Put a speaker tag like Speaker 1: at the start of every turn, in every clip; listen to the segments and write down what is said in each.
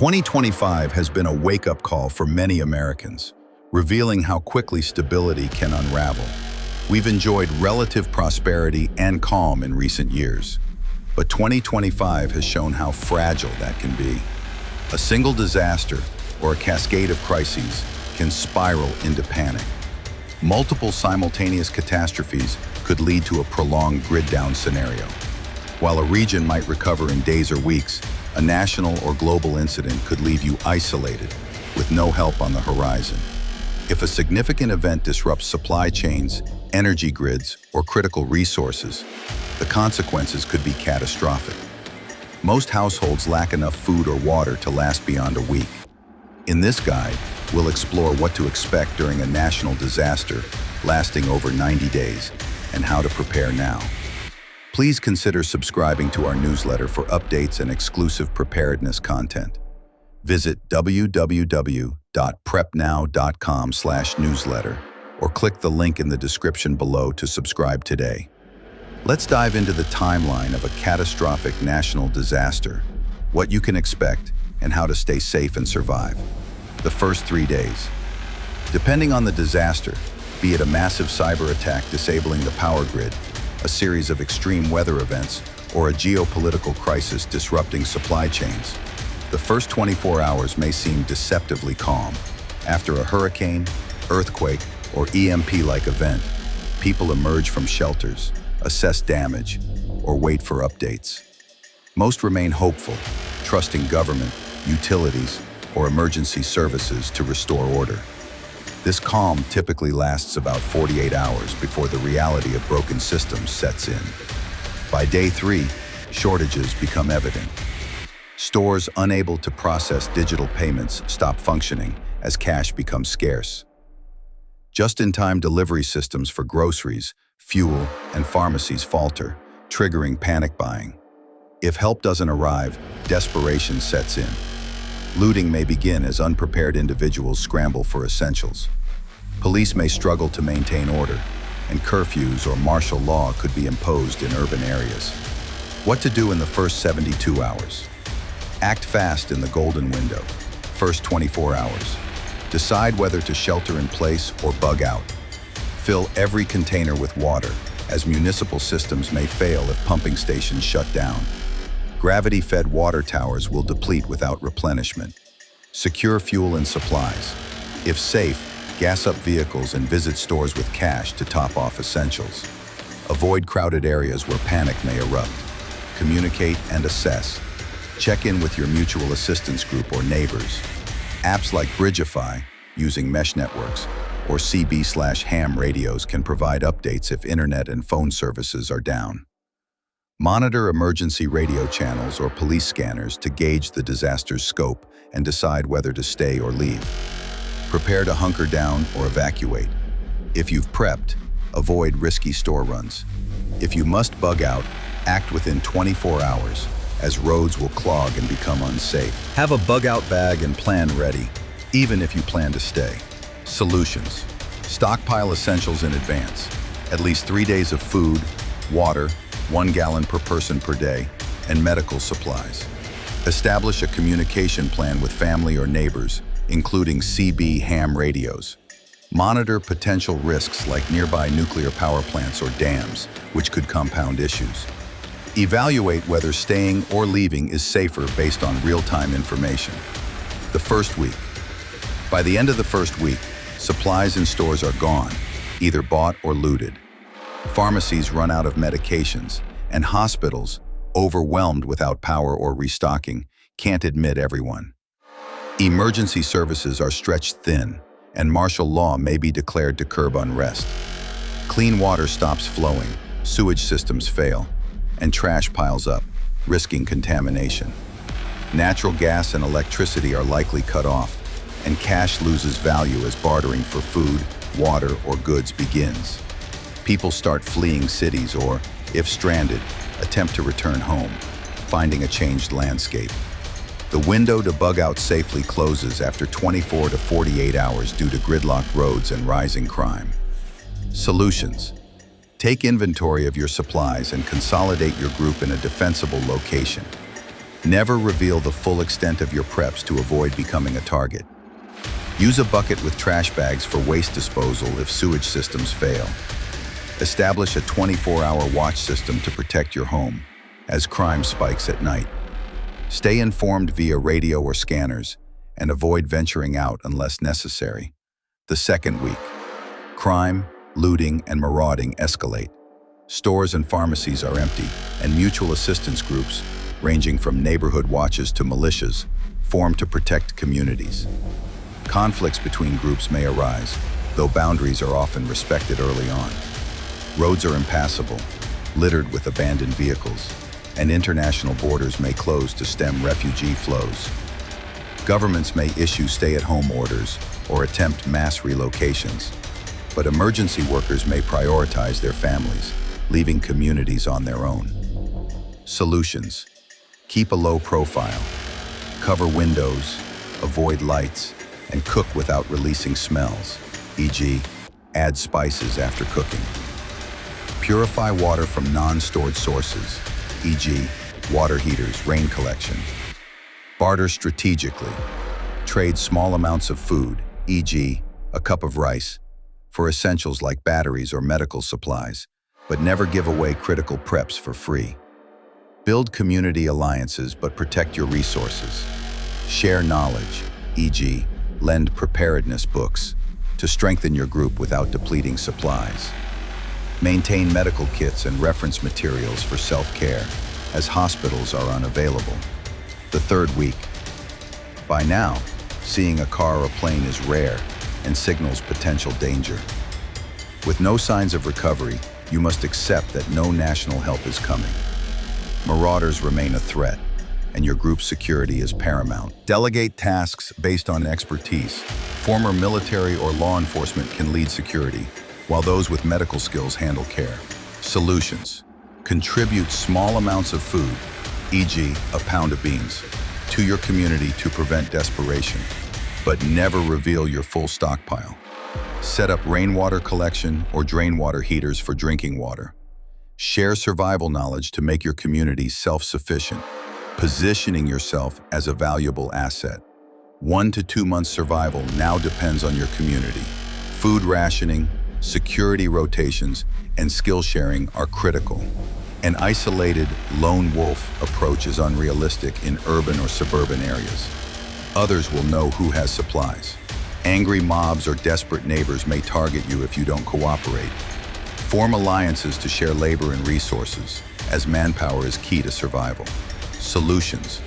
Speaker 1: 2025 has been a wake-up call for many Americans, revealing how quickly stability can unravel. We've enjoyed relative prosperity and calm in recent years, but 2025 has shown how fragile that can be. A single disaster or a cascade of crises can spiral into panic. Multiple simultaneous catastrophes could lead to a prolonged grid-down scenario. While a region might recover in days or weeks, a national or global incident could leave you isolated, with no help on the horizon. If a significant event disrupts supply chains, energy grids, or critical resources, the consequences could be catastrophic. Most households lack enough food or water to last beyond a week. In this guide, we'll explore what to expect during a national disaster lasting over 90 days and how to prepare now. Please consider subscribing to our newsletter for updates and exclusive preparedness content. Visit www.prepnow.com/newsletter or click the link in the description below to subscribe today. Let's dive into the timeline of a catastrophic national disaster, what you can expect, and how to stay safe and survive. The first 3 days. Depending on the disaster, be it a massive cyber attack disabling the power grid, a series of extreme weather events, or a geopolitical crisis disrupting supply chains, the first 24 hours may seem deceptively calm. After a hurricane, earthquake, or EMP-like event, people emerge from shelters, assess damage, or wait for updates. Most remain hopeful, trusting government, utilities, or emergency services to restore order. This calm typically lasts about 48 hours before the reality of broken systems sets in. By day 3, shortages become evident. Stores unable to process digital payments stop functioning as cash becomes scarce. Just-in-time delivery systems for groceries, fuel, and pharmacies falter, triggering panic buying. If help doesn't arrive, desperation sets in. Looting may begin as unprepared individuals scramble for essentials. Police may struggle to maintain order, and curfews or martial law could be imposed in urban areas. What to do in the first 72 hours? Act fast in the golden window. First 24 hours. Decide whether to shelter in place or bug out. Fill every container with water, as municipal systems may fail if pumping stations shut down. Gravity-fed water towers will deplete without replenishment. Secure fuel and supplies. If safe, gas up vehicles and visit stores with cash to top off essentials. Avoid crowded areas where panic may erupt. Communicate and assess. Check in with your mutual assistance group or neighbors. Apps like Bridgeify, using mesh networks, or CB/ham radios can provide updates if internet and phone services are down. Monitor emergency radio channels or police scanners to gauge the disaster's scope and decide whether to stay or leave. Prepare to hunker down or evacuate. If you've prepped, avoid risky store runs. If you must bug out, act within 24 hours, as roads will clog and become unsafe. Have a bug-out bag and plan ready, even if you plan to stay. Solutions. Stockpile essentials in advance. At least 3 days of food, water, 1 gallon per person per day, and medical supplies. Establish a communication plan with family or neighbors, including CB/ham radios. Monitor potential risks like nearby nuclear power plants or dams, which could compound issues. Evaluate whether staying or leaving is safer based on real-time information. The first week. By the end of the first week, supplies in stores are gone, either bought or looted. Pharmacies run out of medications, and hospitals, overwhelmed without power or restocking, can't admit everyone. Emergency services are stretched thin, and martial law may be declared to curb unrest. Clean water stops flowing, sewage systems fail, and trash piles up, risking contamination. Natural gas and electricity are likely cut off, and cash loses value as bartering for food, water, or goods begins. People start fleeing cities or, if stranded, attempt to return home, finding a changed landscape. The window to bug out safely closes after 24 to 48 hours due to gridlocked roads and rising crime. Solutions. Take inventory of your supplies and consolidate your group in a defensible location. Never reveal the full extent of your preps to avoid becoming a target. Use a bucket with trash bags for waste disposal if sewage systems fail. Establish a 24-hour watch system to protect your home, as crime spikes at night. Stay informed via radio or scanners, and avoid venturing out unless necessary. The second week, crime, looting, and marauding escalate. Stores and pharmacies are empty, and mutual assistance groups, ranging from neighborhood watches to militias, form to protect communities. Conflicts between groups may arise, though boundaries are often respected early on. Roads are impassable, littered with abandoned vehicles, and international borders may close to stem refugee flows. Governments may issue stay-at-home orders or attempt mass relocations, but emergency workers may prioritize their families, leaving communities on their own. Solutions: keep a low profile, cover windows, avoid lights, and cook without releasing smells, e.g., add spices after cooking. Purify water from non-stored sources, e.g., water heaters, rain collection. Barter strategically. Trade small amounts of food, e.g., a cup of rice, for essentials like batteries or medical supplies, but never give away critical preps for free. Build community alliances but protect your resources. Share knowledge, e.g., lend preparedness books, to strengthen your group without depleting supplies. Maintain medical kits and reference materials for self-care, as hospitals are unavailable. The third week. By now, seeing a car or plane is rare and signals potential danger. With no signs of recovery, you must accept that no national help is coming. Marauders remain a threat, and your group's security is paramount. Delegate tasks based on expertise. Former military or law enforcement can lead security, while those with medical skills handle care. Solutions: contribute small amounts of food, e.g., a pound of beans, to your community to prevent desperation, but never reveal your full stockpile. Set up rainwater collection or drain water heaters for drinking water. Share survival knowledge to make your community self-sufficient, positioning yourself as a valuable asset. 1 to 2 months survival now depends on your community. Food rationing, security rotations, and skill sharing are critical. An isolated, lone wolf approach is unrealistic in urban or suburban areas. Others will know who has supplies. Angry mobs or desperate neighbors may target you if you don't cooperate. Form alliances to share labor and resources, as manpower is key to survival. Solutions: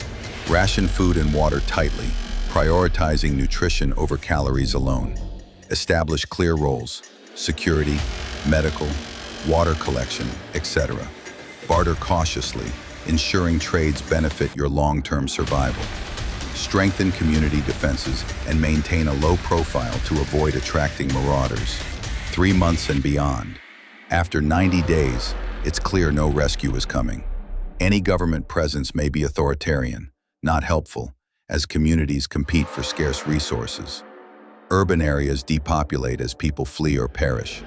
Speaker 1: ration food and water tightly, prioritizing nutrition over calories alone. Establish clear roles: security, medical, water collection, etc. Barter cautiously, ensuring trades benefit your long-term survival. Strengthen community defenses and maintain a low profile to avoid attracting marauders. 3 months and beyond. After 90 days, it's clear no rescue is coming. Any government presence may be authoritarian, not helpful, as communities compete for scarce resources. Urban areas depopulate as people flee or perish.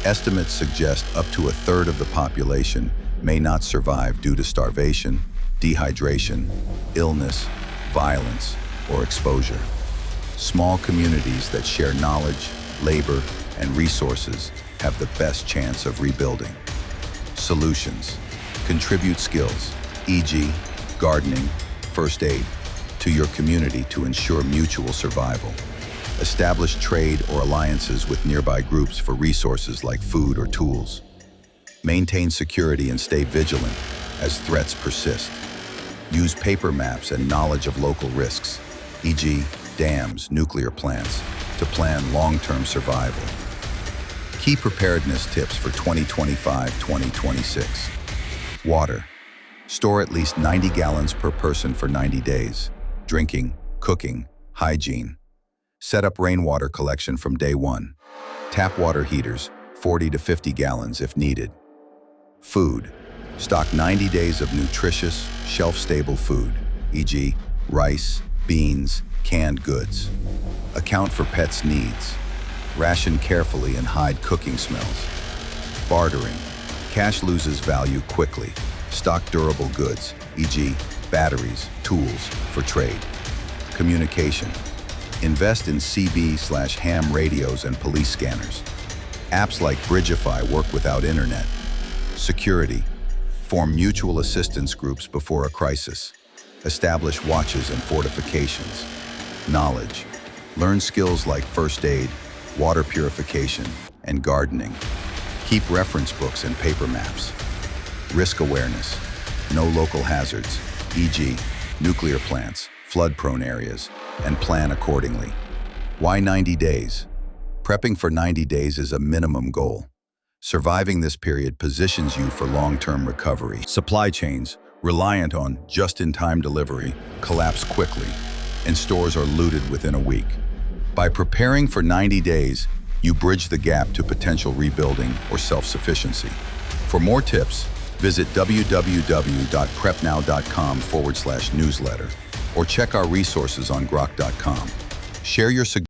Speaker 1: Estimates suggest up to a third of the population may not survive due to starvation, dehydration, illness, violence, or exposure. Small communities that share knowledge, labor, and resources have the best chance of rebuilding. Solutions: contribute skills, e.g., gardening, first aid, to your community to ensure mutual survival. Establish trade or alliances with nearby groups for resources like food or tools. Maintain security and stay vigilant as threats persist. Use paper maps and knowledge of local risks, e.g., dams, nuclear plants, to plan long-term survival. Key preparedness tips for 2025-2026. Water. Store at least 90 gallons per person for 90 days. Drinking, cooking, hygiene. Set up rainwater collection from day 1. Tap water heaters, 40 to 50 gallons if needed. Food. Stock 90 days of nutritious, shelf-stable food, e.g., rice, beans, canned goods. Account for pets' needs. Ration carefully and hide cooking smells. Bartering. Cash loses value quickly. Stock durable goods, e.g., batteries, tools for trade. Communication. Invest in CB/ham radios and police scanners. Apps like Bridgeify work without internet. Security. Form mutual assistance groups before a crisis. Establish watches and fortifications. Knowledge. Learn skills like first aid, water purification, and gardening. Keep reference books and paper maps. Risk awareness. Know local hazards, e.g., nuclear plants, flood-prone areas, and plan accordingly. Why 90 days? Prepping for 90 days is a minimum goal. Surviving this period positions you for long-term recovery. Supply chains, reliant on just-in-time delivery, collapse quickly, and stores are looted within a week. By preparing for 90 days, you bridge the gap to potential rebuilding or self-sufficiency. For more tips, visit www.prepnow.com/newsletter or check our resources on grok.com. Share your suggestions